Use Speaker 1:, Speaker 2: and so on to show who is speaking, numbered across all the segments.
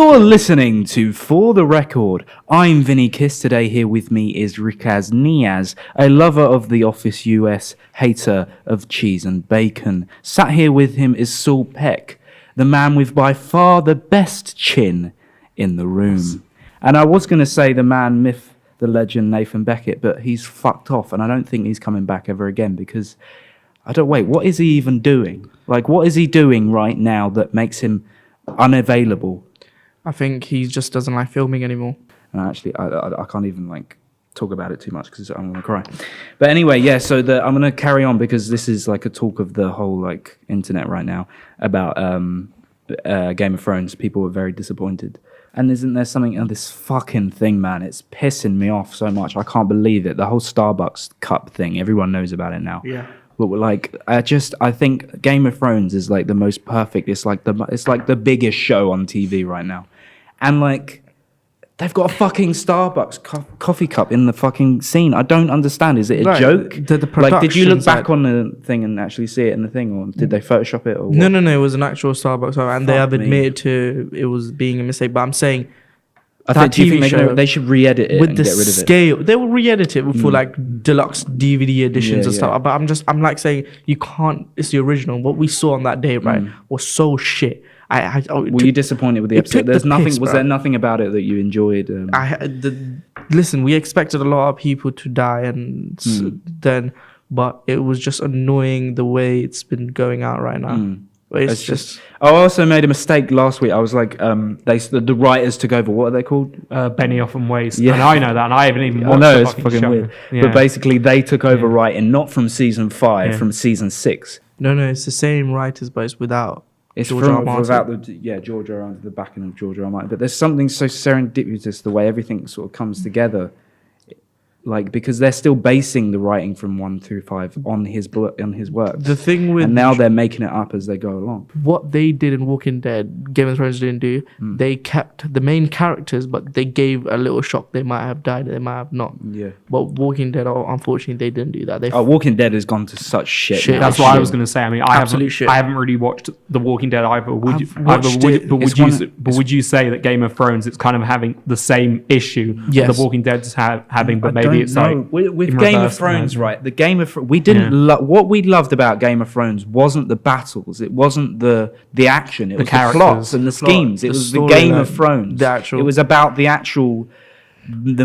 Speaker 1: You're listening to For the Record. I'm Vinny Kiss. Today here with me is Rikaz Niaz, a lover of The Office US, hater of cheese and bacon. Sat here with him is Saul Peck, the man with by far the best chin in the room. And I was going to say the man, myth, the legend, Nathan Beckett, but he's fucked off, and I don't think he's coming back ever again because, what is he even doing? Like, what is he doing right now that makes him unavailable?
Speaker 2: I think he just doesn't like filming anymore.
Speaker 1: And actually, I can't even talk about it too much because I'm gonna cry. But anyway, yeah. So I'm gonna carry on because this is like a talk of the whole internet right now about Game of Thrones. People were very disappointed. And isn't there something this fucking thing, man? It's pissing me off so much. I can't believe it. The whole Starbucks cup thing. Everyone knows about it now.
Speaker 2: Yeah.
Speaker 1: But I think Game of Thrones is the most perfect. It's like the biggest show on TV right now, and they've got a fucking Starbucks coffee cup in the fucking scene. I don't understand. Is it a joke? Did you look back on the thing and actually see it in the thing, or did they Photoshop it? Or what?
Speaker 2: No. It was an actual Starbucks, and they have admitted to it was being a mistake. But I'm saying.
Speaker 1: Do you think they should re-edit it
Speaker 2: with
Speaker 1: and
Speaker 2: the
Speaker 1: get rid of it?
Speaker 2: scale? They will re-edit it for deluxe DVD editions and stuff. But I'm saying you can't. It's the original. What we saw on that day, right, was so shit.
Speaker 1: Were you disappointed with the episode? Was there nothing about it that you enjoyed?
Speaker 2: Listen, we expected a lot of people to die, and but it was just annoying the way it's been going out right now. It's just.
Speaker 1: I also made a mistake last week. I was the writers took over. What are they called?
Speaker 3: Benioff and Weiss. Yeah, and I know that, and I haven't even watched.
Speaker 1: I know, it's fucking weird. Yeah. But basically, they took over writing, not from season 5, from season 6.
Speaker 2: No, it's the same writers, but it's without.
Speaker 1: It's George R. Martin. Without George R. Martin, the backing of George R. Martin. But there's something so serendipitous the way everything sort of comes together. Because they're still basing the writing from 1 through 5 on his work.
Speaker 2: The thing with
Speaker 1: and now they're making it up as they go along.
Speaker 2: What they did in Walking Dead, Game of Thrones didn't do. They kept the main characters, but they gave a little shock. They might have died, they might have not.
Speaker 1: Yeah.
Speaker 2: But Walking Dead, unfortunately, they didn't do that.
Speaker 1: Walking Dead has gone to such shit.
Speaker 3: That's what I was going to say. I mean, I haven't really watched The Walking Dead either. Would you say that Game of Thrones it's kind of having the same issue that The Walking Dead's having, but maybe it's
Speaker 1: with Game of Thrones, right? The Game of we didn't what we loved about Game of Thrones wasn't the battles, it wasn't the action, it was the plots and the schemes. It was the Game of Thrones. It was about the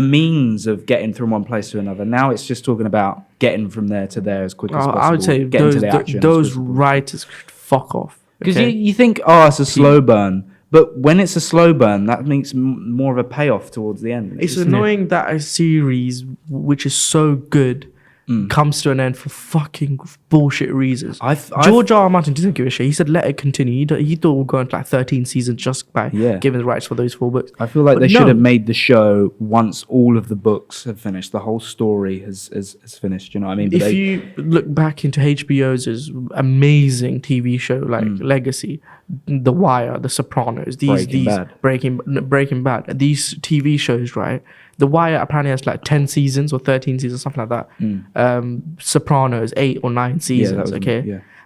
Speaker 1: means of getting from one place to another. Now it's just talking about getting from there to there as quick as possible.
Speaker 2: I would say those writers fuck off.
Speaker 1: Because you think, it's a slow burn. But when it's a slow burn, that makes more of a payoff towards the end.
Speaker 2: It's annoying that a series which is so good comes to an end for fucking bullshit reasons. George R. Martin didn't give a shit. He said let it continue. He thought we'll go into 13 seasons just by giving the rights for those 4 books.
Speaker 1: I feel like they should have made the show once all of the books have finished. The whole story has finished. You know what I mean? But
Speaker 2: if you look back into HBO's amazing TV show Legacy, The Wire, The Sopranos, Breaking Bad, these TV shows, right? The Wire apparently has 10 seasons or 13 seasons, something like that. Sopranos, 8 or 9 seasons,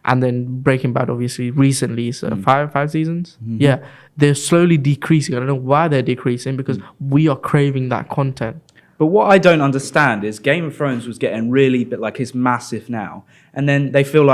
Speaker 2: and then Breaking Bad, obviously, recently, so 5 seasons. Yeah, they're slowly decreasing. I don't know why they're decreasing, because we are craving that content.
Speaker 1: But what I don't understand is Game of Thrones was getting really, it's massive now. And then they feel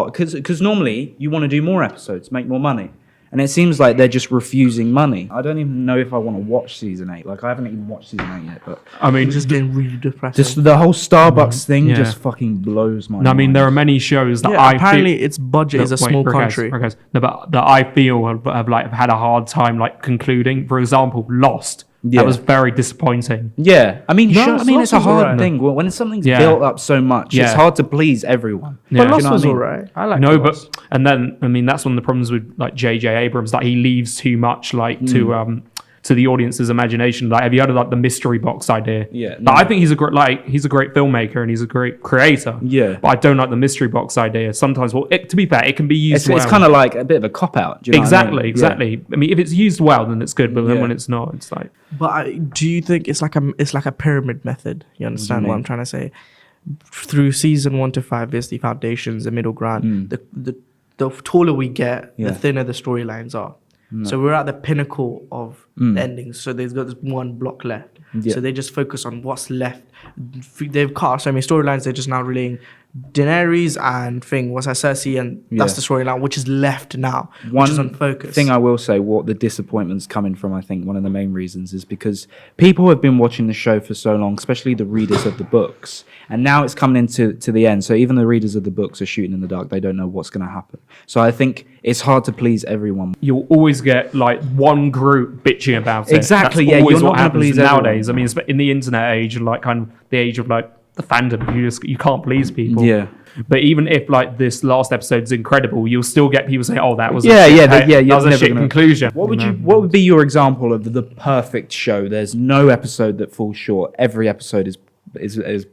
Speaker 1: because normally you want to do more episodes, make more money. And it seems like they're just refusing money. I don't even know if I want to watch season 8. I haven't even watched season 8 yet. But
Speaker 3: I mean,
Speaker 2: it's just getting really depressing.
Speaker 1: Just the whole Starbucks thing just fucking blows my mind.
Speaker 3: I mean, there are many shows that
Speaker 2: apparently its budget is a small country.
Speaker 3: No, but that I feel have had a hard time concluding. For example, Lost.
Speaker 1: Yeah.
Speaker 3: That was very disappointing.
Speaker 1: Yeah, I mean, it's a hard thing. When something's built up so much, it's hard to please everyone.
Speaker 2: But Lost was alright. I like Lost.
Speaker 3: But and then that's one of the problems with J.J. Abrams, that he leaves too much to the audience's imagination. Have you heard of the mystery box idea?
Speaker 1: Yeah.
Speaker 3: But I think he's a great filmmaker and he's a great creator.
Speaker 1: Yeah.
Speaker 3: But I don't like the mystery box idea. Sometimes, to be fair, it can be used well.
Speaker 1: It's kind of like a bit of a cop out. Do you know
Speaker 3: exactly.
Speaker 1: what
Speaker 3: I mean? I mean, if it's used well, then it's good. But then when it's not, it's like.
Speaker 2: But do you think it's like a pyramid method? You understand what I'm trying to say? Through season 1 to 5, there's the foundations, the middle ground. The taller we get, the thinner the storylines are. So we're at the pinnacle of the endings. So they've got this one block left.
Speaker 1: Yeah.
Speaker 2: So they just focus on what's left. They've cut so many storylines. They're just now relaying Daenerys and Cersei, and that's the storyline which is left now, which is on focus.
Speaker 1: Thing I will say, what the disappointment's coming from, I think one of the main reasons is because people have been watching the show for so long, especially the readers of the books, and now it's coming into the end. So even the readers of the books are shooting in the dark. They don't know what's going to happen. So I think it's hard to please everyone.
Speaker 3: You'll always get like one group bitching about it.
Speaker 1: Exactly.
Speaker 3: That's always
Speaker 1: you're
Speaker 3: what
Speaker 1: not
Speaker 3: happens
Speaker 1: please
Speaker 3: nowadays.
Speaker 1: everyone.
Speaker 3: I mean, in the internet age, like kind of the age of like the fandom, you can't please people.
Speaker 1: Yeah.
Speaker 3: But even if like this last episode's incredible, you'll still get people saying, "Oh, that was
Speaker 1: that
Speaker 3: was a shit conclusion."
Speaker 1: What would be your example of the perfect show? There's no episode that falls short. Every episode is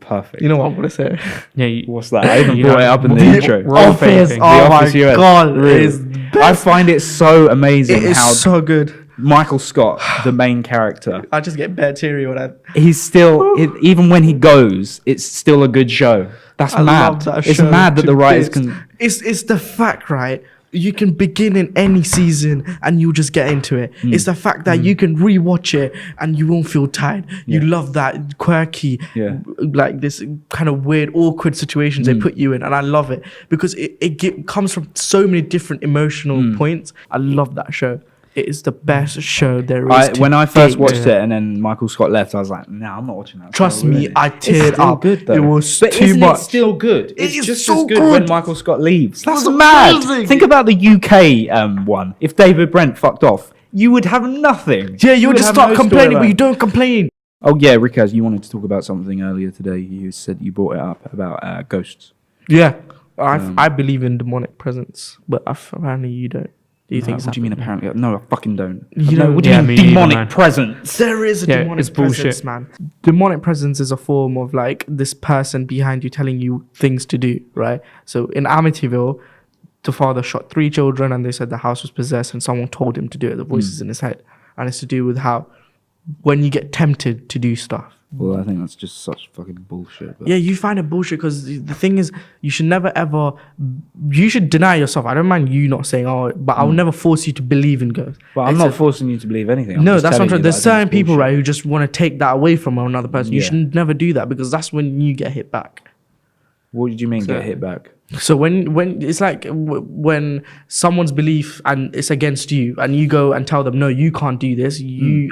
Speaker 1: perfect.
Speaker 2: You know what I'm gonna say?
Speaker 3: Yeah,
Speaker 1: What's that? I even brought it up in the intro.
Speaker 2: Office.
Speaker 1: The
Speaker 2: Oh
Speaker 1: Office
Speaker 2: my
Speaker 1: US.
Speaker 2: god,
Speaker 1: Really.
Speaker 2: it is best.
Speaker 1: I find it so amazing
Speaker 2: It is
Speaker 1: how
Speaker 2: so good.
Speaker 1: Michael Scott, the main character,
Speaker 2: I just get bare teary when
Speaker 1: he's still even when he goes, it's still a good show. That's
Speaker 2: I
Speaker 1: mad.
Speaker 2: love that
Speaker 1: It's
Speaker 2: show
Speaker 1: mad that
Speaker 2: to
Speaker 1: the writers
Speaker 2: bits.
Speaker 1: can.
Speaker 2: It's the fact, right? You can begin in any season and you'll just get into it. It's the fact that you can rewatch it and you won't feel tired. You love that quirky, like this kind of weird, awkward situations they put you in, and I love it because it comes from so many different emotional points. I love that show. It is the best show there is.
Speaker 1: When I first watched it and then Michael Scott left, I was like, "No, I'm not watching that."
Speaker 2: Trust me, I
Speaker 1: It's
Speaker 2: teared
Speaker 1: still
Speaker 2: up.
Speaker 1: good though.
Speaker 2: It was
Speaker 1: but
Speaker 2: too
Speaker 1: isn't
Speaker 2: much.
Speaker 1: It still good. It's
Speaker 2: is
Speaker 1: just
Speaker 2: so
Speaker 1: as good when
Speaker 2: good.
Speaker 1: Michael Scott leaves. That's
Speaker 2: was
Speaker 1: mad.
Speaker 2: amazing.
Speaker 1: Think about the UK one. If David Brent fucked off, you would have nothing.
Speaker 2: Yeah, you would just
Speaker 1: have
Speaker 2: start
Speaker 1: no
Speaker 2: complaining, but
Speaker 1: storyline.
Speaker 2: you don't complain.
Speaker 1: Oh yeah, Rikaz, you wanted to talk about something earlier today. You said you brought it up about ghosts.
Speaker 2: Yeah, I believe in demonic presence, but apparently you don't. Do you think?
Speaker 1: What do you mean? Apparently, no, I fucking don't.
Speaker 2: You know,
Speaker 1: what do you mean
Speaker 3: me neither,
Speaker 1: demonic
Speaker 3: man.
Speaker 1: presence?
Speaker 2: There is a
Speaker 3: Yeah,
Speaker 2: demonic
Speaker 3: it's
Speaker 2: presence,
Speaker 3: bullshit.
Speaker 2: man. Demonic presence is a form of like this person behind you telling you things to do, right? So in Amityville, the father shot 3 children and they said the house was possessed and someone told him to do it. The voices in his head. And it's to do with how when you get tempted to do stuff.
Speaker 1: Well, I think that's just such fucking bullshit. But
Speaker 2: Yeah, you find it bullshit because the thing is, you should never ever, you should deny yourself. I don't mind you not saying, oh, but I'll never force you to believe in ghosts.
Speaker 1: But I'm not forcing you to believe anything. I'm
Speaker 2: No,
Speaker 1: just
Speaker 2: that's not
Speaker 1: telling
Speaker 2: true.
Speaker 1: you
Speaker 2: There's
Speaker 1: that I think
Speaker 2: certain
Speaker 1: it's
Speaker 2: people,
Speaker 1: bullshit.
Speaker 2: right, who just want to take that away from another person. You
Speaker 1: Yeah.
Speaker 2: should never do that because that's when you get hit back.
Speaker 1: What did you mean get hit back?
Speaker 2: So when it's like when someone's belief and it's against you, and you go and tell them, no, you can't do this.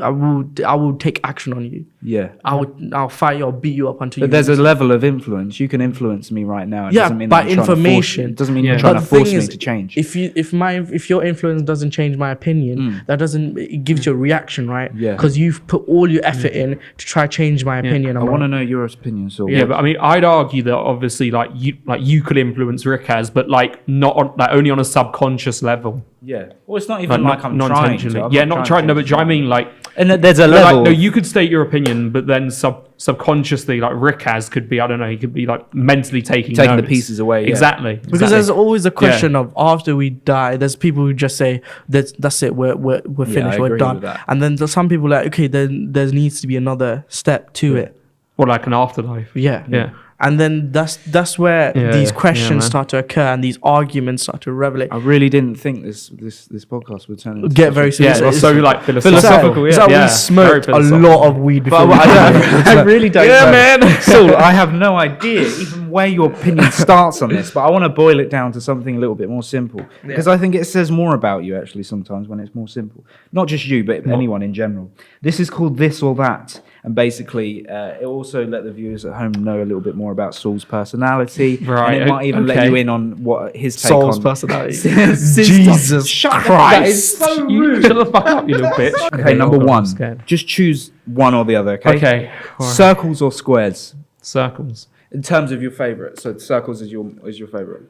Speaker 2: I will take action on you.
Speaker 1: Yeah.
Speaker 2: I'll fight you. I'll beat you up until
Speaker 1: But
Speaker 2: you.
Speaker 1: there's a level of influence. You can influence me right now. It
Speaker 2: Yeah,
Speaker 1: doesn't mean
Speaker 2: by
Speaker 1: that you're trying to force
Speaker 2: information.
Speaker 1: me. It doesn't mean
Speaker 3: Yeah.
Speaker 1: you're trying
Speaker 2: But
Speaker 1: to
Speaker 2: the
Speaker 1: force
Speaker 2: thing
Speaker 1: me
Speaker 2: is,
Speaker 1: to change.
Speaker 2: if your influence doesn't change my opinion, that doesn't, it gives you a reaction, right?
Speaker 1: Yeah.
Speaker 2: Because you've put all your effort in to try change my opinion.
Speaker 1: I want to know your opinion. So
Speaker 3: Yeah, but I mean, I'd argue that obviously, like you could influence Rikaz, but like not on, like only on a subconscious level.
Speaker 1: yeah. Well, it's not even like I'm
Speaker 3: not
Speaker 1: trying
Speaker 3: intentionally.
Speaker 1: to. I'm
Speaker 3: Yeah, not trying. No, but
Speaker 1: to.
Speaker 3: I mean, like,
Speaker 1: And there's a
Speaker 3: no,
Speaker 1: level.
Speaker 3: like, no, you could state your opinion, but then subconsciously, like Rikaz could be, I don't know, he could be like mentally taking
Speaker 1: the
Speaker 3: notes.
Speaker 1: pieces away. Yeah.
Speaker 3: Exactly.
Speaker 2: Because there's always a question of after we die, there's people who just say that's it, we're finished,
Speaker 1: I
Speaker 2: we're
Speaker 1: agree
Speaker 2: done,
Speaker 1: with that.
Speaker 2: and then there's some people like, okay, then there needs to be another step to it.
Speaker 3: Or like an afterlife.
Speaker 2: Yeah.
Speaker 3: Yeah.
Speaker 2: And then that's where
Speaker 3: Yeah,
Speaker 2: these
Speaker 3: yeah,
Speaker 2: questions
Speaker 3: man.
Speaker 2: start to occur and these arguments start to revelate.
Speaker 1: I really didn't think this podcast would turn into
Speaker 2: Get
Speaker 1: such
Speaker 2: very
Speaker 1: a-
Speaker 2: serious.
Speaker 3: Yeah, it's so like philosophical.
Speaker 1: Philosophical,
Speaker 2: It's
Speaker 1: yeah.
Speaker 2: like
Speaker 3: Yeah,
Speaker 2: we smoked
Speaker 3: very
Speaker 2: a
Speaker 3: philosophical.
Speaker 2: lot of weed before.
Speaker 1: But I really don't know.
Speaker 2: man.
Speaker 1: Saul, I have no idea even where your opinion starts on this, but I want to boil it down to something a little bit more simple. Because I think it says more about you, actually, sometimes when it's more simple. Not just you, but anyone in general. This is called This or That. And basically, it also let the viewers at home know a little bit more about Saul's personality.
Speaker 3: Right,
Speaker 1: And it might even let
Speaker 3: okay.
Speaker 1: you in on what his take
Speaker 2: Saul's
Speaker 1: on...
Speaker 2: personality.
Speaker 1: Jesus
Speaker 2: Shut
Speaker 1: Christ.
Speaker 2: Christ.
Speaker 1: That is so
Speaker 3: You
Speaker 1: rude.
Speaker 3: shut the fuck up, you little bitch.
Speaker 1: Okay, number
Speaker 3: hold on, I'm
Speaker 1: one.
Speaker 3: scared.
Speaker 1: Just choose one or the other, okay?
Speaker 3: Okay. All right.
Speaker 1: Circles or squares?
Speaker 3: Circles.
Speaker 1: In terms of your favourite. So circles is your favourite.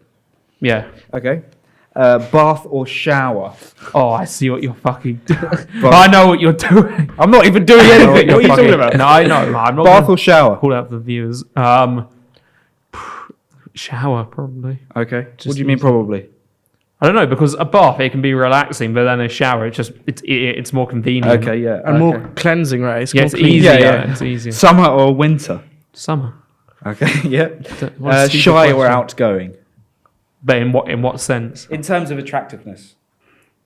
Speaker 3: Yeah.
Speaker 1: Okay. Bath or shower?
Speaker 3: Oh, I see what you're fucking doing. I know what you're doing.
Speaker 1: I'm not even doing anything. What are you talking about?
Speaker 3: No, I know. I'm not
Speaker 1: Bath
Speaker 3: gonna
Speaker 1: or shower?
Speaker 3: call out the viewers. Shower, probably.
Speaker 1: Okay.
Speaker 3: Just
Speaker 1: What do you mean probably?
Speaker 3: I don't know, because a bath, it can be relaxing, but then a shower, it's more convenient.
Speaker 1: Okay, yeah.
Speaker 2: And
Speaker 1: okay.
Speaker 2: more cleansing, right?
Speaker 3: Yeah,
Speaker 2: more
Speaker 3: it's
Speaker 2: clean.
Speaker 3: easier.
Speaker 1: Yeah.
Speaker 3: It's easier.
Speaker 1: Summer or winter?
Speaker 3: Summer.
Speaker 1: Okay, yeah.
Speaker 3: What a stupid
Speaker 1: Shy or
Speaker 3: question.
Speaker 1: outgoing?
Speaker 3: But in what sense?
Speaker 1: In terms of attractiveness.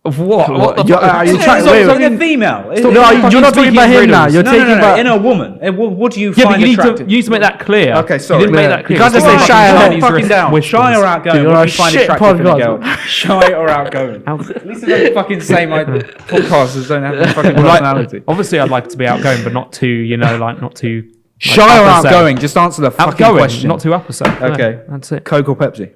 Speaker 3: Of what? What the
Speaker 2: You're-
Speaker 3: fuck?
Speaker 2: are you
Speaker 1: It's
Speaker 2: trying-
Speaker 1: not
Speaker 2: wait,
Speaker 1: talking
Speaker 2: wait.
Speaker 1: a female.
Speaker 2: No, you're not talking about him now. You're
Speaker 1: No,
Speaker 2: taking
Speaker 1: no,
Speaker 2: about
Speaker 1: in a woman. What do you
Speaker 3: Yeah,
Speaker 1: find
Speaker 3: but
Speaker 1: attractive?
Speaker 3: you need to make that clear.
Speaker 1: Okay, sorry.
Speaker 3: You didn't make
Speaker 2: Yeah.
Speaker 3: that clear.
Speaker 2: You can't just
Speaker 3: It's
Speaker 2: say
Speaker 3: not
Speaker 2: shy or
Speaker 3: Chinese
Speaker 1: fucking down.
Speaker 3: whispers.
Speaker 1: Shy or outgoing?
Speaker 2: You're
Speaker 1: What do
Speaker 2: a
Speaker 1: you find
Speaker 2: shit
Speaker 1: attractive in a girl?
Speaker 2: podcast.
Speaker 1: Shy or outgoing? At least I don't fucking say my podcasters don't have any fucking personality.
Speaker 3: Obviously, I'd like to be outgoing, but not too, not too.
Speaker 1: Shy or
Speaker 3: upper
Speaker 1: outgoing? Just answer the fucking
Speaker 3: Outgoing,
Speaker 1: question.
Speaker 3: not too upper set. No,
Speaker 1: Okay.
Speaker 3: that's it.
Speaker 1: Coke or Pepsi?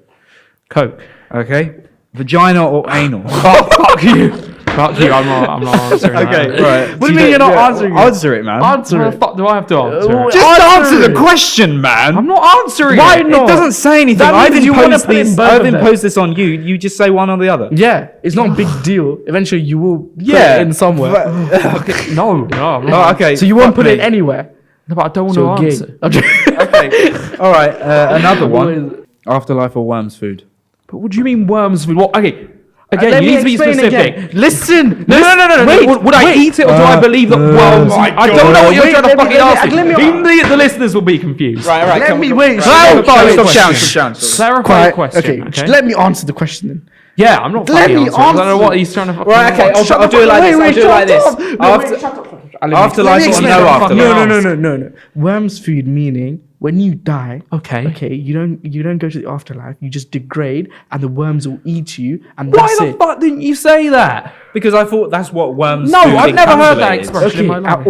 Speaker 3: Coke.
Speaker 1: Okay. Vagina or anal?
Speaker 3: Oh, fuck you. Fuck you. I'm not answering that.
Speaker 1: right.
Speaker 2: What do you mean you're not answering it?
Speaker 1: Answer it, man.
Speaker 2: Answer
Speaker 3: What
Speaker 2: it.
Speaker 3: the fuck do I have to answer? it?
Speaker 1: Just answer
Speaker 2: Answer
Speaker 1: the
Speaker 2: it.
Speaker 1: question, man.
Speaker 3: I'm not answering
Speaker 2: Why
Speaker 3: it.
Speaker 2: not?
Speaker 1: It doesn't say anything.
Speaker 2: That
Speaker 1: I've
Speaker 2: means you wanna
Speaker 1: imposed
Speaker 2: put in
Speaker 1: these.
Speaker 2: both
Speaker 1: I've
Speaker 2: of them.
Speaker 1: imposed this on you. You just say one or the other.
Speaker 2: Yeah, it's not a big deal. Eventually, you will put
Speaker 1: Yeah,
Speaker 2: it in somewhere.
Speaker 1: Okay.
Speaker 3: No, I'm
Speaker 1: Oh,
Speaker 3: not.
Speaker 1: okay.
Speaker 2: So you won't
Speaker 1: Fuck
Speaker 2: put
Speaker 1: me.
Speaker 2: it anywhere.
Speaker 3: No, but I don't want
Speaker 2: So
Speaker 3: to
Speaker 2: gay.
Speaker 3: answer.
Speaker 1: Okay. All right. Another one. Afterlife or worms food?
Speaker 3: But what do you mean worms food? What? Okay. Again,
Speaker 2: Let
Speaker 3: you
Speaker 2: me
Speaker 3: need to be
Speaker 2: explain
Speaker 3: specific.
Speaker 2: again. Listen.
Speaker 3: No.
Speaker 2: Wait,
Speaker 3: Would I
Speaker 2: wait.
Speaker 3: eat it or do I believe that worms?
Speaker 1: my
Speaker 3: I don't know what you're
Speaker 2: Wait,
Speaker 3: trying to
Speaker 2: let me-
Speaker 3: fucking
Speaker 2: let me-
Speaker 3: ask me.
Speaker 2: let me-
Speaker 3: Even the listeners will be confused.
Speaker 1: Right. Right.
Speaker 2: Let me wait.
Speaker 1: Stop
Speaker 2: Clarify the
Speaker 1: shouting.
Speaker 2: question.
Speaker 3: Clarify the question.
Speaker 2: Okay,
Speaker 3: Okay.
Speaker 2: just let me answer the question then.
Speaker 3: Yeah, I'm not
Speaker 2: Let
Speaker 3: fucking
Speaker 2: me
Speaker 3: answering. I don't know
Speaker 2: answer.
Speaker 3: what he's trying to fucking.
Speaker 1: Right. Okay. I'll do it like this. I'll do it like this. Afterlife or no afterlife?
Speaker 2: No. Worms food meaning when you die.
Speaker 3: Okay.
Speaker 2: Okay, you don't go to the afterlife. You just degrade, and the worms will eat you, and
Speaker 3: Why
Speaker 2: that's
Speaker 3: the
Speaker 2: it.
Speaker 3: fuck didn't you say that?
Speaker 1: Because I thought that's what worms.
Speaker 3: No,
Speaker 1: food
Speaker 3: I've never heard that
Speaker 1: encapsulated.
Speaker 3: expression.
Speaker 2: Okay,
Speaker 3: in my life.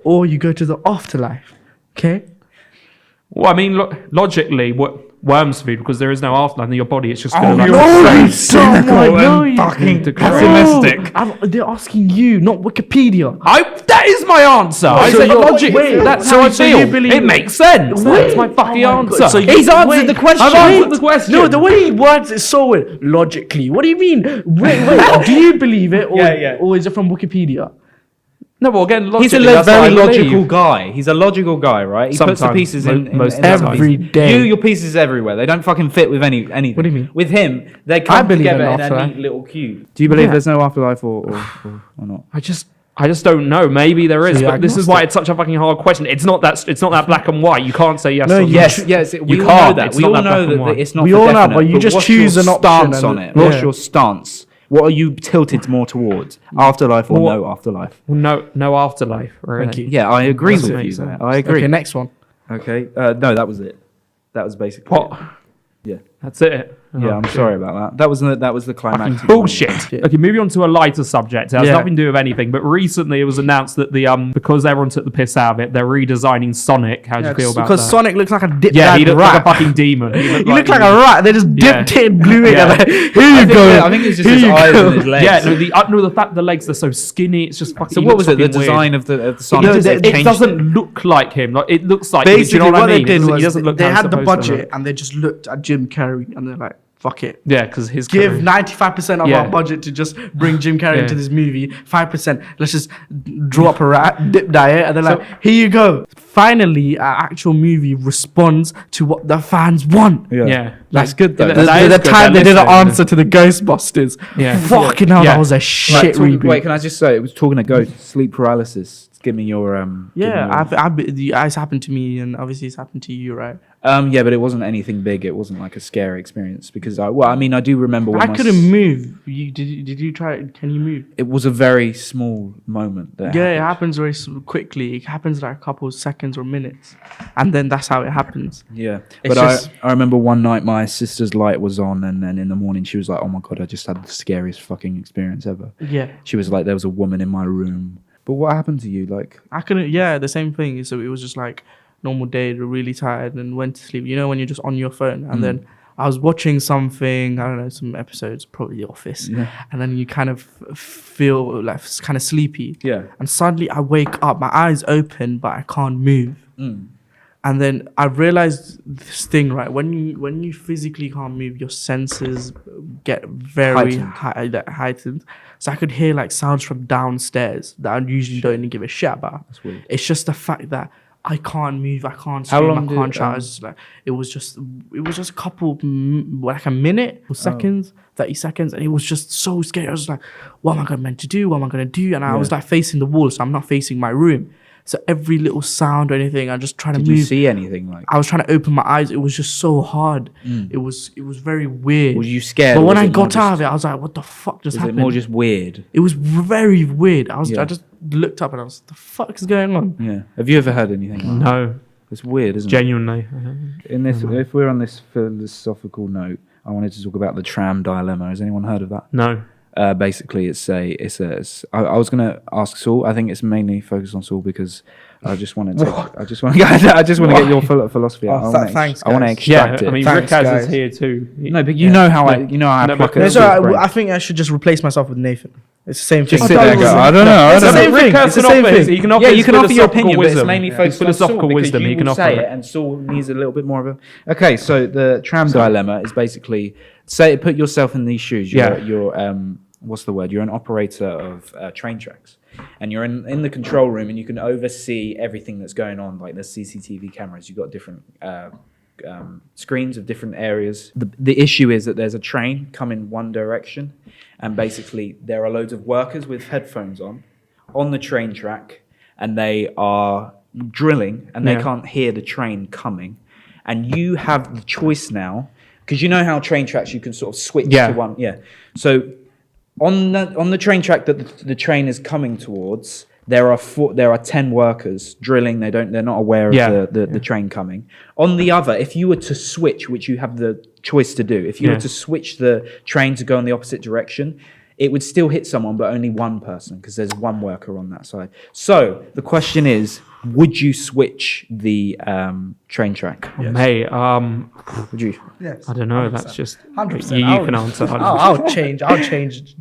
Speaker 2: or you go to the afterlife. Okay.
Speaker 3: Well, I mean, logically, worms food because there is no afterlife in your body. It's just going to
Speaker 2: no,
Speaker 1: so
Speaker 2: you
Speaker 1: cynical
Speaker 2: don't. No,
Speaker 1: and
Speaker 2: you-
Speaker 1: fucking
Speaker 3: No.
Speaker 1: pessimistic.
Speaker 2: They're asking you, not Wikipedia.
Speaker 3: That is my answer. I
Speaker 2: So
Speaker 3: said
Speaker 2: you're-
Speaker 3: logic.
Speaker 2: wait,
Speaker 3: That's
Speaker 2: so-
Speaker 3: how I
Speaker 2: so
Speaker 3: feel.
Speaker 2: you believe-
Speaker 3: It makes sense. That's my fucking
Speaker 2: Oh my God.
Speaker 3: answer.
Speaker 2: So
Speaker 1: He's answered the question.
Speaker 3: I've answered the question.
Speaker 2: No, the way he words it so weird. Logically. What do you mean? Wait. Do you believe it, or,
Speaker 1: Yeah.
Speaker 2: or is it from Wikipedia?
Speaker 3: No, well, again,
Speaker 1: He's a
Speaker 3: logically, that's what I
Speaker 1: very logical
Speaker 3: believe.
Speaker 1: guy. He's a logical guy, right? He puts the
Speaker 3: Sometimes.
Speaker 1: pieces in
Speaker 3: Most
Speaker 1: in
Speaker 3: of the
Speaker 2: Every
Speaker 1: pieces.
Speaker 2: day.
Speaker 1: Your pieces everywhere. They don't fucking fit with anything.
Speaker 2: What do you mean?
Speaker 1: With him, they come
Speaker 2: believe
Speaker 1: together
Speaker 2: in
Speaker 1: in a
Speaker 2: afterlife.
Speaker 1: neat little cube. Do you believe
Speaker 3: Yeah.
Speaker 1: there's no afterlife or not?
Speaker 3: I just don't know. Maybe there is,
Speaker 2: you're
Speaker 3: but this is why it's such a fucking hard question. It's not that black and white. You can't say yes
Speaker 2: No,
Speaker 3: or
Speaker 2: you-
Speaker 3: no.
Speaker 1: Yes. We
Speaker 3: You
Speaker 1: all know
Speaker 3: can't.
Speaker 1: that.
Speaker 3: It's
Speaker 1: We
Speaker 3: not
Speaker 1: all
Speaker 3: that
Speaker 1: know
Speaker 3: black and
Speaker 1: that
Speaker 3: white.
Speaker 1: it's not.
Speaker 2: We
Speaker 1: for
Speaker 2: all know,
Speaker 1: definite,
Speaker 2: but you just
Speaker 1: what's
Speaker 2: choose
Speaker 1: your
Speaker 2: an option
Speaker 1: stance
Speaker 2: and-
Speaker 1: on it.
Speaker 2: yeah.
Speaker 1: What's your stance? What are you tilted more towards? Afterlife or
Speaker 3: Well,
Speaker 1: no afterlife?
Speaker 3: Well, no afterlife. Really.
Speaker 2: Thank you.
Speaker 1: Yeah, I agree
Speaker 3: Doesn't
Speaker 1: with
Speaker 3: make
Speaker 1: you
Speaker 3: sense.
Speaker 1: there. I agree.
Speaker 2: Okay, next one.
Speaker 1: Okay. No, that was it. That was basically
Speaker 3: What?
Speaker 1: it. Yeah.
Speaker 3: That's it.
Speaker 1: Yeah, I'm sorry about that. That was the climax.
Speaker 3: Bullshit. Okay, moving on to a lighter subject. It has
Speaker 2: Yeah.
Speaker 3: nothing to do with anything, but recently it was announced that because everyone took the piss out of it, they're redesigning Sonic. How do you feel about
Speaker 2: Because
Speaker 3: that?
Speaker 2: Sonic looks like a dip
Speaker 3: Yeah, he
Speaker 2: rat.
Speaker 3: looked like a fucking demon. He
Speaker 2: You look like a rat. They just dipped
Speaker 3: Yeah.
Speaker 2: it and blew it.
Speaker 3: Yeah.
Speaker 2: And like, here you go.
Speaker 1: I think it's just
Speaker 2: Here
Speaker 1: his
Speaker 2: you
Speaker 1: eyes
Speaker 2: go.
Speaker 1: and his legs.
Speaker 3: Yeah, the fact the legs are so skinny, it's just fucking.
Speaker 1: So
Speaker 3: he
Speaker 1: what
Speaker 3: looks
Speaker 1: was it? The
Speaker 3: fucking weird.
Speaker 1: design of the Sonic?
Speaker 2: No,
Speaker 1: They've
Speaker 3: It
Speaker 1: changed
Speaker 3: doesn't look like him. Like it looks like him. Do
Speaker 2: Basically,
Speaker 3: you know what I
Speaker 2: what they
Speaker 3: mean?
Speaker 2: did
Speaker 3: He
Speaker 2: was
Speaker 3: doesn't look
Speaker 2: they
Speaker 3: how he's
Speaker 2: had the
Speaker 3: supposed to
Speaker 2: budget
Speaker 3: look.
Speaker 2: and they just looked at Jim Carrey and they're like, fuck it.
Speaker 3: Yeah, because his
Speaker 2: Give
Speaker 3: career-
Speaker 2: 95% of
Speaker 3: Yeah.
Speaker 2: our budget to just bring Jim Carrey
Speaker 3: Yeah.
Speaker 2: into this movie. 5%, let's just draw up a rat, dip diet, and they're like, here you go. Finally, our actual movie responds to what the fans want.
Speaker 3: Yeah.
Speaker 1: That's good though.
Speaker 3: That-
Speaker 2: The,
Speaker 3: that is
Speaker 2: the
Speaker 3: good.
Speaker 2: time they
Speaker 3: They're
Speaker 2: didn't
Speaker 3: listening.
Speaker 2: answer to the Ghostbusters.
Speaker 3: Yeah.
Speaker 2: Fucking hell,
Speaker 3: Yeah.
Speaker 2: that was a
Speaker 1: Right,
Speaker 2: shit reboot.
Speaker 1: wait, can I just say it was talking to GoT, sleep paralysis. Give me your
Speaker 2: Yeah, it's happened to me, and obviously it's happened to you, right?
Speaker 1: yeah, but it wasn't anything big. It wasn't like a scary experience because I do remember when
Speaker 2: I couldn't move. Did you try it? Can you move?
Speaker 1: It was a very small moment. That
Speaker 2: Yeah, it
Speaker 1: happened.
Speaker 2: happens very quickly. It happens like a couple of seconds or minutes, and then that's how it happens.
Speaker 1: Yeah,
Speaker 2: It's
Speaker 1: but
Speaker 2: just-
Speaker 1: I remember one night my sister's light was on, and then in the morning she was like, "Oh my god, I just had the scariest fucking experience ever."
Speaker 2: Yeah,
Speaker 1: She was like, "There was a woman in my room." But what happened to you? Like,
Speaker 2: I couldn't. Yeah, the same thing. So it was just like normal day, really tired, and went to sleep. You know when you're just on your phone, and then I was watching something. I don't know, some episodes, probably The Office,
Speaker 1: Yeah.
Speaker 2: and then you kind of feel like kind of sleepy.
Speaker 1: yeah,
Speaker 2: And suddenly I wake up, my eyes open, but I can't move. And then I realized this thing, right? When you physically can't move, your senses get very heightened. So I could hear like sounds from downstairs that I usually don't even give a shit about.
Speaker 1: That's weird.
Speaker 2: It's just the fact that I can't move, I can't
Speaker 1: How
Speaker 2: scream,
Speaker 1: long
Speaker 2: I can't
Speaker 1: did,
Speaker 2: shout. It's just like it was just a couple like a minute or seconds, 30 seconds, and it was just so scary. I was like, what am I meant to do? What am I gonna do? And I was like facing the wall, so I'm not facing my room. So every little sound or anything, I just trying to move.
Speaker 1: Did you see anything like?
Speaker 2: I was trying to open my eyes. It was just so hard. It was very weird.
Speaker 1: Were you scared?
Speaker 2: But when I got out of it, I was like, "What the fuck just happened?"
Speaker 1: Was it more just weird?
Speaker 2: It was very weird. I just looked up and I was, "The fuck is going on?"
Speaker 1: Yeah. Have you ever heard anything? Like
Speaker 3: No.
Speaker 1: That? It's weird, isn't
Speaker 3: Genuinely.
Speaker 1: it? In this, if we're on this philosophical note, I wanted to talk about the tram dilemma. Has anyone heard of that?
Speaker 3: No.
Speaker 1: Basically, I was gonna ask Saul. I think it's mainly focused on Saul because I just want to get your philosophy out.
Speaker 2: Thanks.
Speaker 1: I want to extract it.
Speaker 3: I mean,
Speaker 2: Thanks,
Speaker 3: Rick
Speaker 2: guys.
Speaker 3: is here too.
Speaker 1: No, but you know how I pluck it.
Speaker 2: I think I should just replace myself with Nathan. It's the same thing.
Speaker 1: Just sit there and go, I don't know.
Speaker 2: It's the same thing.
Speaker 3: It's the same thing.
Speaker 1: You can offer your opinion, but it's mainly focused on
Speaker 3: philosophical
Speaker 1: Saul
Speaker 3: wisdom.
Speaker 1: because
Speaker 3: He can
Speaker 1: will
Speaker 3: offer
Speaker 1: say
Speaker 3: it.
Speaker 1: it, and Saul needs a little bit more of a. Okay, so the tram dilemma is basically put yourself in these shoes. You're what's the word? You're an operator of train tracks, and you're in the control room, and you can oversee everything that's going on. Like there's CCTV cameras. You've got different screens of different areas. The issue is that there's a train coming one direction, and basically there are loads of workers with headphones on the train track, and they are drilling, and they can't hear the train coming, and you have the choice now, because you know how train tracks you can sort of switch to one. Yeah. So on the train track that the train is coming towards, there are 10 workers drilling. They're not aware of the train coming. On the other, if you were to switch, which you have the choice to do, if you were to switch the train to go in the opposite direction, it would still hit someone, but only one person, because there's one worker on that side. So the question is, would you switch the train track?
Speaker 3: Yes. Mate,
Speaker 1: would you?
Speaker 2: Yes.
Speaker 3: I don't know.
Speaker 2: 100%.
Speaker 3: That's just
Speaker 2: 100%.
Speaker 3: You can answer.
Speaker 2: I'll change. I'll change.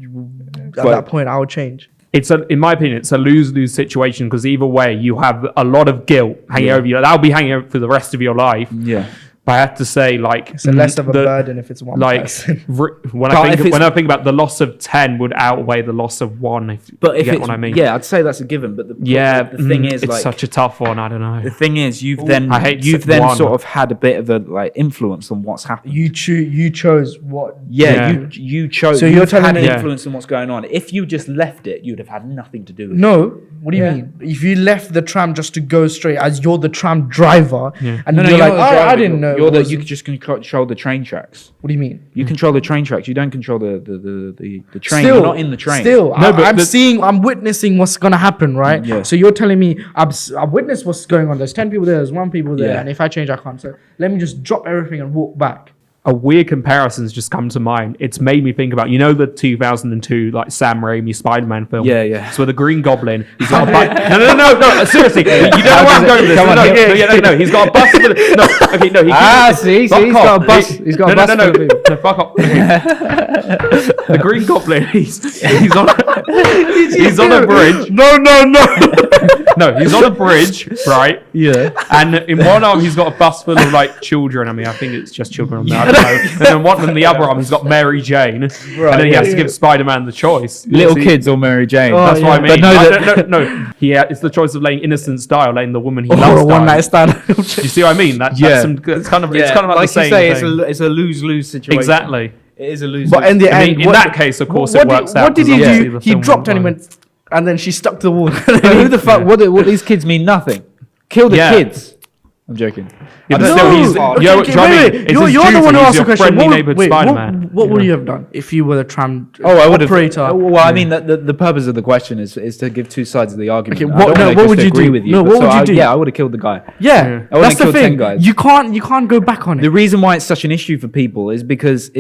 Speaker 2: At that point, I'll change.
Speaker 3: In my opinion, it's a lose-lose situation because either way, you have a lot of guilt hanging over you. That'll be hanging over for the rest of your life.
Speaker 1: Yeah.
Speaker 3: But I have to say, like,
Speaker 2: it's less of a burden if it's one person.
Speaker 3: When I think about the loss of 10 would outweigh the loss of 1. If you get what I mean.
Speaker 1: Yeah, I'd say that's a given. But the thing is,
Speaker 3: it's
Speaker 1: like,
Speaker 3: such a tough one. I don't know.
Speaker 1: The thing is, you've then sort of had a bit of a influence on what's happened.
Speaker 2: You chose what?
Speaker 1: Yeah. You chose.
Speaker 2: So you're telling
Speaker 1: had
Speaker 2: me
Speaker 1: an influence on what's going on. If you just left it, you'd have had nothing to do with it.
Speaker 2: No. What do you mean? If you left the tram just to go straight, as you're the tram driver, and you're like, I didn't know.
Speaker 1: You could just control the train tracks.
Speaker 2: What do you mean?
Speaker 1: You control the train tracks. You don't control the train. You're not in the train.
Speaker 2: I'm witnessing what's gonna happen, right?
Speaker 1: Yeah.
Speaker 2: So you're telling me I've witnessed what's going on. There's 10 people there. There's 1 people there, and if I change, I can't. So let me just drop everything and walk back.
Speaker 3: A weird comparison's just come to mind. It's made me think about, the 2002 like Sam Raimi Spider-Man film.
Speaker 1: Yeah.
Speaker 3: So the Green Goblin, he's got a bus. No, seriously, you don't know where I'm going with this. No, he's got a bus. He's got a bus. He's got a bus. No, fuck off. The Green Goblin, he's on a bridge. No, he's on a bridge, right?
Speaker 1: Yeah.
Speaker 3: And in one arm, he's got a bus full of like children. I mean, I think it's just children on there. I don't know. And then in the other arm, he's got Mary Jane. Right, and then he has to give Spider-Man the choice.
Speaker 1: Little kids or Mary Jane.
Speaker 3: That's what I mean. No. It's the choice of laying innocent style, laying the woman he loves.
Speaker 2: Or one night stand.
Speaker 3: You see what I mean? It's kind of like the same thing.
Speaker 1: It's a lose-lose situation.
Speaker 3: Exactly.
Speaker 1: It is a lose-lose.
Speaker 2: But in the end,
Speaker 3: in that case, of course, it works out.
Speaker 2: What did he do? He dropped and he went, and then she stuck to the wall.
Speaker 1: Who the fuck? What these kids mean nothing. Kill the kids. I'm joking.
Speaker 2: You're the one who asked the question. What would you have done if you were the tram operator?
Speaker 1: Well, I mean, the purpose of the question is to give two sides of the argument.
Speaker 2: Okay, what would you do? What would you do?
Speaker 1: Yeah, I would have killed the guy.
Speaker 2: Yeah, that's the thing. You can't go back on it.
Speaker 1: The reason why it's such an issue for people is because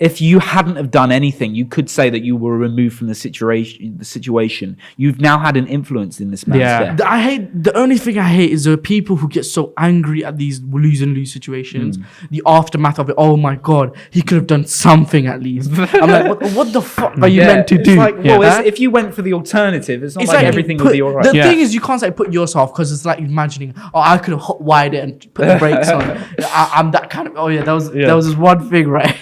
Speaker 1: if you hadn't have done anything, you could say that you were removed from the situation. You've now had an influence in this man's death.
Speaker 2: The only thing I hate is the people who get so angry at these lose situations. The aftermath of it. Oh my god, he could have done something at least. I'm like, what the fuck are you meant to do?
Speaker 1: Like, if you went for the alternative, it's not like everything would be alright.
Speaker 2: The thing is, you can't say put yourself, because it's like imagining, I could have hot wired it and put the brakes on. I'm that kind of. There was this one thing, right?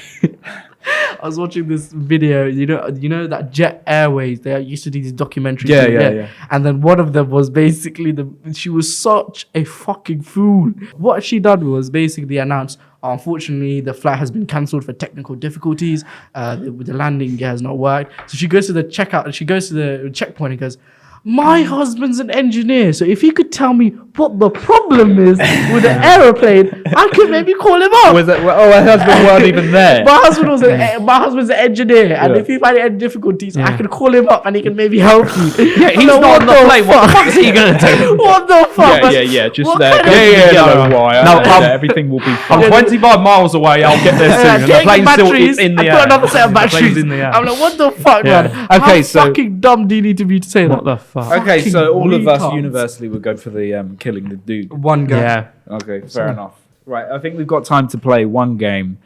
Speaker 2: I was watching this video, you know that Jet Airways, they used to do these documentaries. Yeah. And then one of them was basically she was such a fucking fool. What she done was basically announced, unfortunately, the flight has been cancelled for technical difficulties. The landing has not worked. So she goes to the checkout, she goes to the checkpoint and goes, My husband's an engineer, so if he could tell me what the problem is with the aeroplane, I could maybe call him up.
Speaker 1: Was that? Oh, her husband wasn't even there.
Speaker 2: My husband's an engineer, and if he find any difficulties, I can call him up and he can maybe help you.
Speaker 3: Yeah, he's not on the plane. What the fuck is he gonna do?
Speaker 2: What the fuck?
Speaker 1: Yeah. Just
Speaker 3: yellow
Speaker 1: wire.
Speaker 3: No,
Speaker 1: everything will be fine.
Speaker 3: I'm 25 miles away. I'll get there soon. And the plane's still in the air.
Speaker 2: I put another set of batteries.
Speaker 3: In the air.
Speaker 2: I'm like, what the fuck, man?
Speaker 1: Okay,
Speaker 2: How
Speaker 1: so
Speaker 2: fucking dumb do you need to be to say that?
Speaker 3: What the fuck?
Speaker 1: Okay, so all of us
Speaker 2: retards.
Speaker 1: universally would go for the killing the dude.
Speaker 2: One guy.
Speaker 3: Yeah.
Speaker 1: Okay, fair enough. Right, I think we've got time to play one game.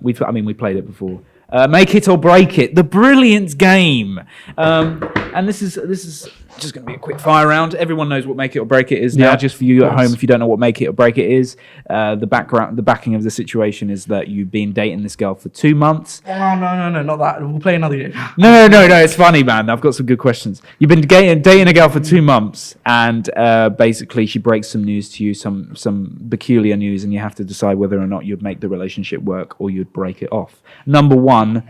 Speaker 1: We played it before. Make it or break it, the brilliant game. And this is just going to be a quick fire round. Everyone knows what make it or break it is now. Just for you at home, if you don't know what make it or break it is, the backing of the situation is that you've been dating this girl for 2 months.
Speaker 2: Oh, no, not that. We'll play another game.
Speaker 1: No, it's funny, man. I've got some good questions. You've been dating a girl for 2 months, and basically she breaks some news to you, some peculiar news, and you have to decide whether or not you'd make the relationship work or you'd break it off. Number one,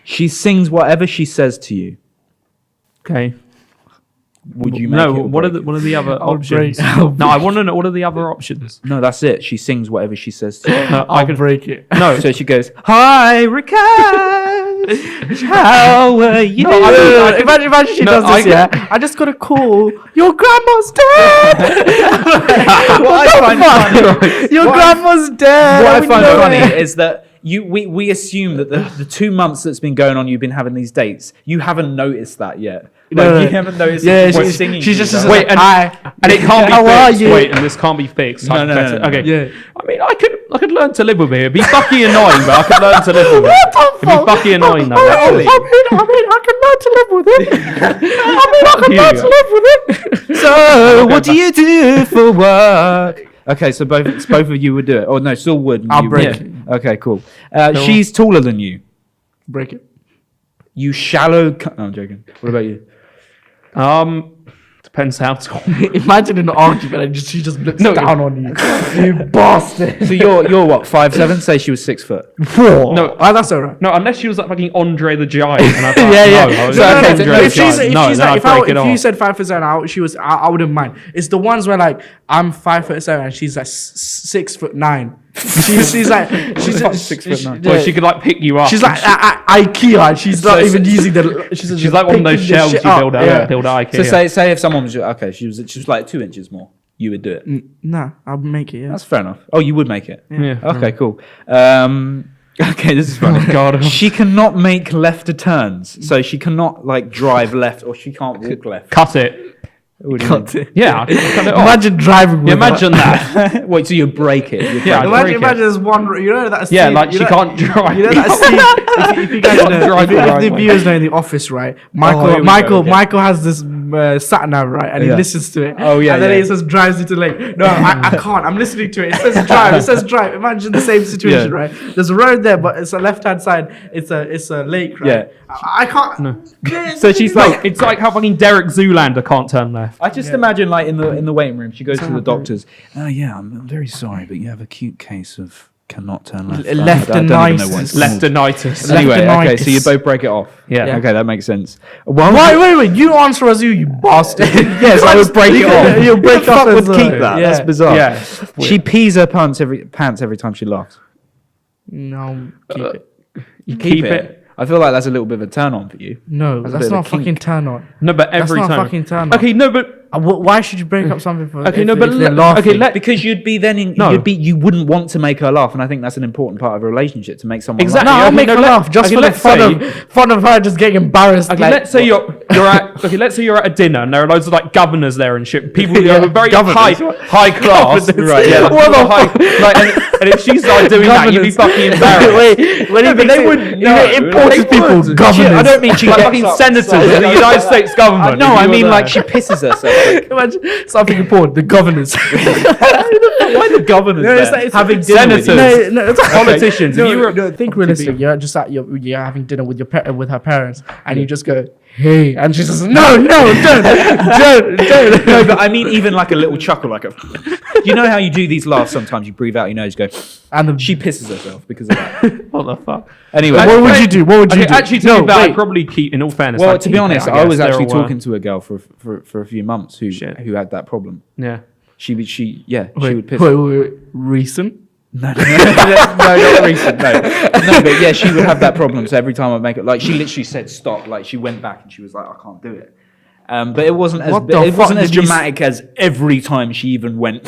Speaker 1: she sings whatever she says to you.
Speaker 3: Okay.
Speaker 1: Would you make it?
Speaker 3: What are the other options?
Speaker 2: No,
Speaker 3: I want to know what are the other options.
Speaker 1: No, that's it. She sings whatever she says to you.
Speaker 2: I can break it.
Speaker 3: No.
Speaker 1: So she goes, "Hi, Ricaz. How are you?"
Speaker 2: No, imagine she does this, I just got a call. Your grandma's dead. Your grandma's dead.
Speaker 1: What I find funny is that we assume that the 2 months that's been going on, you've been having these dates. You haven't noticed that yet. You haven't noticed.
Speaker 2: Yeah,
Speaker 1: she's singing.
Speaker 2: She's just
Speaker 3: wait, and it can't be
Speaker 2: How are
Speaker 3: fixed.
Speaker 2: you?
Speaker 3: Wait, and this can't be fixed.
Speaker 1: No.
Speaker 3: Okay.
Speaker 2: Yeah.
Speaker 3: I mean, I could learn to live with it. It'd be fucking annoying, but I could learn to live with it.
Speaker 2: What the
Speaker 3: It'd be fucking annoying, though. Actually.
Speaker 2: I can learn to live with it. I can learn to live with it.
Speaker 1: So, what do you do for work? Okay, so both of you would do it. Oh no, still would.
Speaker 2: I'll break it.
Speaker 1: Okay, cool. She's taller than you.
Speaker 2: Break it.
Speaker 1: You shallow. No, I'm joking. What about you?
Speaker 3: Depends how tall.
Speaker 2: Imagine an argument and she just looks down on you. You bastard.
Speaker 1: So you're what, 5'7"? Say she was 6 foot.
Speaker 3: No,
Speaker 2: that's alright.
Speaker 3: No, unless she was like fucking Andre the Giant. And I thought,
Speaker 2: if you said 5'7", I wouldn't mind. It's the ones where like I'm 5'7" and she's like 6'9". She's like
Speaker 1: 6'9".
Speaker 3: Well, she could like pick you up.
Speaker 2: She's like at IKEA. And she's not even using the.
Speaker 3: She's like one of those shelves you build at IKEA.
Speaker 1: So say if someone was she was like 2 inches more, you would do it.
Speaker 2: Nah, I'll make it. Yeah,
Speaker 1: that's fair enough. Oh, you would make it.
Speaker 3: Yeah.
Speaker 1: Okay, cool. Okay, this is funny.
Speaker 3: Oh, God.
Speaker 1: She cannot make left turns, so she cannot like drive left, or she can't walk left.
Speaker 3: Cut it.
Speaker 1: Cut it.
Speaker 3: Yeah. Cut it off.
Speaker 2: Imagine driving with
Speaker 3: imagine that.
Speaker 1: Wait, so you break it?
Speaker 3: Yeah.
Speaker 2: Imagine there's one. You know that scene.
Speaker 3: Yeah, like she can't drive.
Speaker 2: You know that scene. If you guys know, if the viewers know in the office, right? Michael has this sat nav, right, and he listens to it.
Speaker 1: Oh yeah.
Speaker 2: And then it says drives into lake. No, I can't. I'm listening to it. It says drive. It says drive. Imagine the same situation, right? There's a road there, but it's a left-hand side. It's a lake, right?
Speaker 1: Yeah.
Speaker 2: I can't.
Speaker 3: No. So she's like, it's like how fucking Derek Zoolander can't turn left.
Speaker 1: I just imagine like in the waiting room, she goes to the doctors. Oh yeah, I'm very sorry, but you have a acute case of cannot turn left.
Speaker 2: Leftinitis.
Speaker 1: Anyway, okay, so you both break it off.
Speaker 3: Yeah.
Speaker 1: Okay, that makes sense.
Speaker 2: Wait. You answer as you bastard.
Speaker 1: Yes, I would break it off.
Speaker 2: You'll break off.
Speaker 1: Would keep that.
Speaker 2: Yeah.
Speaker 1: That's bizarre.
Speaker 3: Yeah.
Speaker 1: She pees her pants every time she laughs.
Speaker 2: No, keep it.
Speaker 3: You keep it.
Speaker 1: I feel like that's a little bit of a turn on for you.
Speaker 2: No, that's not a fucking turn on.
Speaker 3: No, but every time.
Speaker 2: That's not a fucking turn on.
Speaker 3: Okay, no, but
Speaker 2: why should you break up something for?
Speaker 3: Okay,
Speaker 1: because you'd be then you wouldn't want to make her laugh, and I think that's an important part of a relationship to make someone
Speaker 3: exactly.
Speaker 1: laugh.
Speaker 2: No, I'll make her laugh just for the fun of her just getting embarrassed.
Speaker 3: Okay, let's say you're at a dinner and there are loads of like governors there and shit. People who are very high class, right? Yeah, and if she's like doing that, you'd be fucking embarrassed.
Speaker 2: But they wouldn't. Important people, governors.
Speaker 1: I don't mean she
Speaker 3: like
Speaker 1: gets
Speaker 3: fucking senators in the United States government.
Speaker 1: No, I mean like she pisses herself.
Speaker 2: Imagine something important. The governors.
Speaker 1: Why the governors? Having dinner with you?
Speaker 2: No,
Speaker 3: politicians.
Speaker 2: Think realistically. You're just you're having dinner with with her parents, and you just go, "Hey," and she says, "No, don't."
Speaker 1: No, but I mean even like a little chuckle, like a. You know how you do these laughs sometimes? You breathe out your nose, go,
Speaker 2: and
Speaker 1: she pisses herself because of that.
Speaker 3: What the fuck?
Speaker 1: Anyway,
Speaker 2: what would you do? What would you do?
Speaker 3: Actually, to be fair, I'd probably keep. In all fairness,
Speaker 1: well,
Speaker 3: I'd
Speaker 1: to be
Speaker 3: keep
Speaker 1: honest,
Speaker 3: it,
Speaker 1: I was
Speaker 3: guess.
Speaker 1: actually
Speaker 3: They're all,
Speaker 1: talking to a girl for a few months who had that problem.
Speaker 3: Yeah.
Speaker 1: She would piss.
Speaker 2: Wait. Recent?
Speaker 1: No, not recent. No, but yeah, she would have that problem. So every time I make it, like, she literally said stop. Like, she went back and she was like, I can't do it. But it wasn't as dramatic as every time she even went,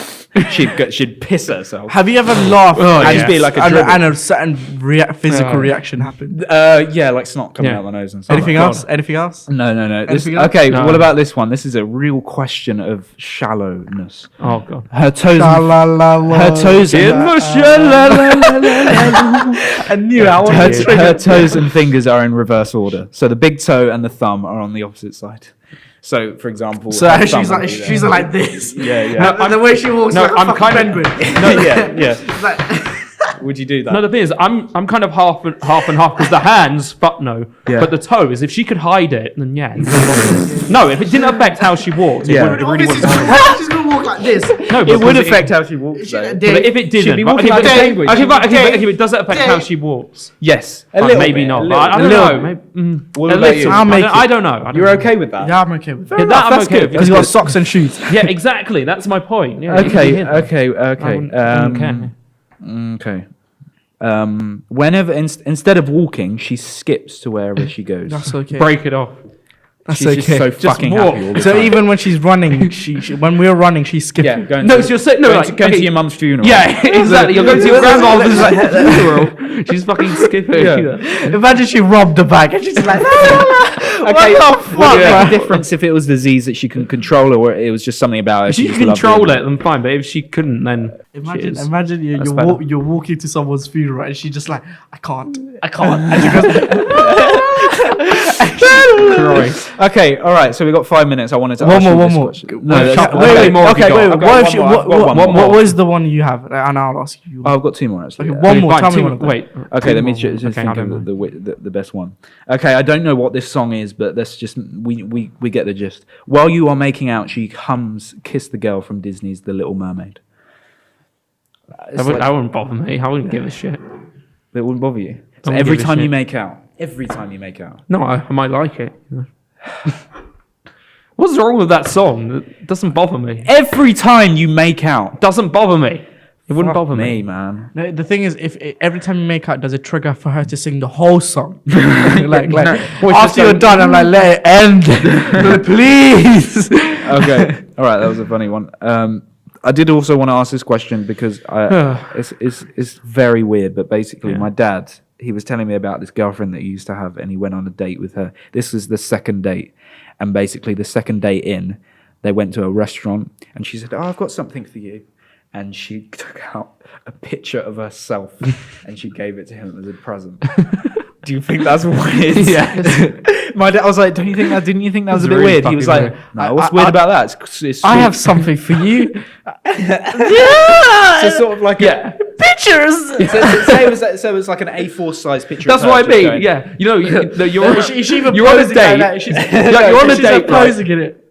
Speaker 1: she'd piss herself.
Speaker 2: Have you ever laughed and
Speaker 1: just be like
Speaker 2: and a certain physical reaction happened?
Speaker 1: Yeah, like snot coming out my nose and stuff.
Speaker 2: Anything else? Anything else?
Speaker 1: No. Okay, what about this one? This is a real question of shallowness.
Speaker 3: Oh god.
Speaker 1: Her toes. Her toes and fingers are in reverse order. So the big toe and the thumb are on the opposite side. So, for example,
Speaker 2: she's like this.
Speaker 1: Yeah.
Speaker 2: The way she walks,
Speaker 3: I'm kind of.
Speaker 1: Yeah. Would you do that?
Speaker 3: No, the thing is, I'm kind of half and half because the hands, fuck no.
Speaker 1: Yeah.
Speaker 3: But the toes, if she could hide it, then yeah. No, if it didn't affect how she walked, it really wouldn't.
Speaker 2: She's gonna walk like this.
Speaker 3: No,
Speaker 1: it would affect how she walks.
Speaker 3: But if it didn't,
Speaker 1: she'd be walking like penguin.
Speaker 3: Okay, does it affect how she walks?
Speaker 1: Yes,
Speaker 3: maybe not. I don't know.
Speaker 1: What about you?
Speaker 3: I don't know.
Speaker 1: You're okay with that?
Speaker 2: Yeah, I'm okay with that.
Speaker 3: I'm okay with
Speaker 2: because you got socks and shoes.
Speaker 3: Yeah, exactly. That's my point. Yeah,
Speaker 1: Okay. Whenever instead of walking, she skips to wherever she goes.
Speaker 2: That's okay.
Speaker 3: Break it off.
Speaker 2: That's
Speaker 1: she's just so fucking happy all the time.
Speaker 2: Even when she's running, when we're running, she's skipping.
Speaker 1: Yeah,
Speaker 3: going
Speaker 1: to your mum's funeral.
Speaker 3: Yeah, exactly. You're going to your grandmother's funeral. She's fucking skipping.
Speaker 2: Yeah. Imagine she robbed the bag and she's like,
Speaker 1: okay, what the fuck? Would it make a difference if it was disease that she can control, or it was just something about her?
Speaker 3: If she can control it, then fine. But if she couldn't, then
Speaker 2: imagine you're walking to someone's funeral and she's just like, I can't. And she goes,
Speaker 1: Christ. Okay, all right. So we got 5 minutes. I wanted to
Speaker 2: one
Speaker 1: ask
Speaker 2: more.
Speaker 1: Wait.
Speaker 2: What was the one you have? And I'll ask you.
Speaker 1: I've got 2 more actually.
Speaker 2: Okay, one more. Tell me one.
Speaker 3: Wait.
Speaker 1: Okay, let me just think of the best one. Okay, I don't know what this song is, but let's just we get the gist. While you are making out, she hums "Kiss the Girl" from Disney's The Little Mermaid.
Speaker 3: That wouldn't bother me. I wouldn't give a shit.
Speaker 1: It wouldn't bother you. So every time you make out.
Speaker 3: No, I might like it. What's wrong with that song? It doesn't bother me.
Speaker 1: Every time you make out.
Speaker 3: Doesn't bother me. It wouldn't bother me,
Speaker 1: man.
Speaker 2: No, the thing is, if every time you make out, does it trigger for her to sing the whole song? like after you're done, I'm like, let it end, please.
Speaker 1: Okay, all right, that was a funny one. I did also want to ask this question because it's very weird, but basically, my dad, he was telling me about this girlfriend that he used to have, and he went on a date with her. This was the second date, and basically the second date in, they went to a restaurant, and she said, "Oh, I've got something for you." And she took out a picture of herself and she gave it to him as a present. Do you think that's weird?
Speaker 2: Yes.
Speaker 1: My dad was like, didn't you think that was a bit weird? He was like, no, what's weird about that? It's
Speaker 2: I have something for you.
Speaker 1: So sort of like
Speaker 2: pictures.
Speaker 1: So it was like an A4 size picture.
Speaker 3: That's what I mean. Yeah, you're on a date. You're on a date,
Speaker 2: posing in it.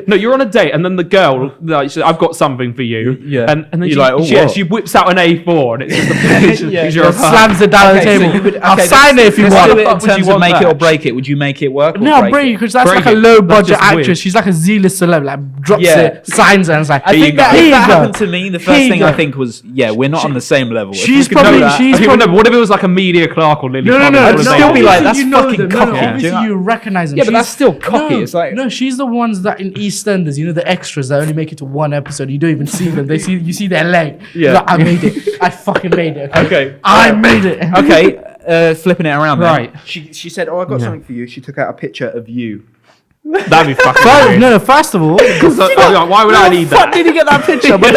Speaker 3: No, you're on a date, and then the girl, like, she said, I've got something for you.
Speaker 1: Yeah.
Speaker 3: And then she whips out an A4, and it's just a picture of her.
Speaker 2: Slams it down on the table. I'll sign it if you want.
Speaker 1: In terms of make it or break it, would you make it work?
Speaker 2: No, break it, because that's like a low budget actress. She's like a Z-list celeb, like drops it, signs it, and it's like,
Speaker 1: I think that if that happened to me, the first thing I think was, we're not on the same level.
Speaker 2: She's probably.
Speaker 3: What if it was like a media clerk or Lily?
Speaker 2: No.
Speaker 1: I'd still be like, that's fucking cocky.
Speaker 2: Obviously, you recognize them.
Speaker 1: Yeah, but that's still cocky. It's like,
Speaker 2: no, she's the ones that in EastEnders, the extras that only make it to one episode. You don't even see them. You see their leg.
Speaker 1: Yeah,
Speaker 2: like, I made it. I fucking made it.
Speaker 1: Okay.
Speaker 2: I made it.
Speaker 1: Okay. Flipping it around.
Speaker 3: Right.
Speaker 1: Then. She said, "Oh, I got something for you." She took out a picture of you.
Speaker 3: That'd be fucking weird.
Speaker 2: No, first of all,
Speaker 3: why would I need that?
Speaker 2: Did he get that picture? But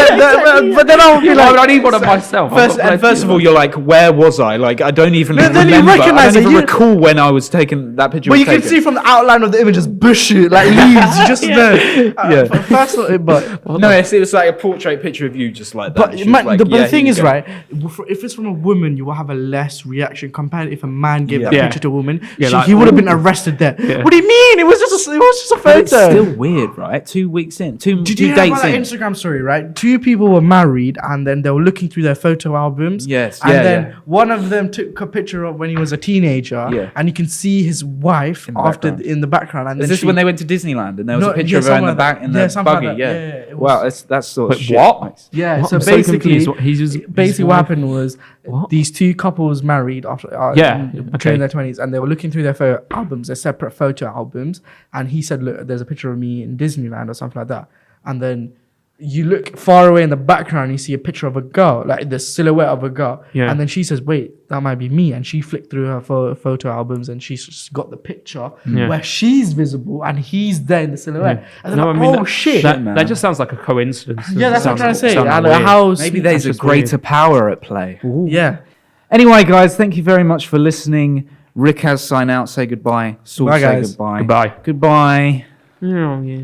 Speaker 2: then I'll be like,
Speaker 3: why would I need one of myself?
Speaker 1: First of all, you're like, where was I? Like, I don't even remember. Then you recognize I don't even recall when I was taking that picture.
Speaker 2: But you can see from the outline of the image, just bushy, like leaves. You just know. First of all, but
Speaker 1: no, it was like a portrait picture of you, just like that.
Speaker 2: But the thing is, right? If it's from a woman, you will have a less reaction compared if a man gave that picture to a woman. He would have been arrested there. What do you mean? It was just was just a photo.
Speaker 1: But it's still weird, right? 2 weeks in,
Speaker 2: Did you
Speaker 1: two
Speaker 2: hear
Speaker 1: dates
Speaker 2: about that
Speaker 1: in.
Speaker 2: Instagram story, right? 2 people were married and then they were looking through their photo albums.
Speaker 1: Yes,
Speaker 2: And
Speaker 1: yeah,
Speaker 2: then
Speaker 1: yeah.
Speaker 2: one of them took a picture of when he was a teenager.
Speaker 1: Yeah.
Speaker 2: And you can see his wife in the background. And
Speaker 1: Is
Speaker 2: then
Speaker 1: this when they went to Disneyland and there was a picture of her in the back in the
Speaker 2: something
Speaker 1: buggy?
Speaker 2: like
Speaker 1: Yeah.
Speaker 2: that. It
Speaker 1: Wow,
Speaker 2: was-
Speaker 1: that's sort of
Speaker 3: Wait,
Speaker 1: shit.
Speaker 3: what?
Speaker 2: Yeah,
Speaker 3: What?
Speaker 2: so
Speaker 3: I'm so
Speaker 2: basically,
Speaker 3: confused. His
Speaker 2: what
Speaker 3: wife-
Speaker 2: happened was
Speaker 3: What?
Speaker 2: these 2 couples married after
Speaker 3: Yeah,
Speaker 2: during
Speaker 3: okay.
Speaker 2: their 20s, and they were looking through their photo albums, their separate photo albums, and he said, "Look, there's a picture of me in Disneyland or something like that," and then you look far away in the background, you see a picture of a girl, like the silhouette of a girl,
Speaker 3: Yeah.
Speaker 2: and then she says, "Wait, that might be me," and she flicked through her photo albums, and she's got the picture
Speaker 3: Yeah.
Speaker 2: where she's visible and he's there in the silhouette. And then
Speaker 3: No,
Speaker 2: like,
Speaker 3: I mean,
Speaker 2: oh shit!
Speaker 3: That just sounds like a coincidence.
Speaker 2: Yeah, that's what I'm trying to say.
Speaker 3: Sounds
Speaker 2: And
Speaker 3: weird.
Speaker 2: how
Speaker 1: Maybe there's a
Speaker 3: just
Speaker 1: greater power at play.
Speaker 2: yeah.
Speaker 1: Anyway, guys, thank you very much for listening. Rick has sign out. Say goodbye. Saul,
Speaker 2: Bye,
Speaker 1: say
Speaker 2: guys.
Speaker 1: goodbye.
Speaker 3: Goodbye.
Speaker 1: Goodbye.
Speaker 3: Oh, yeah.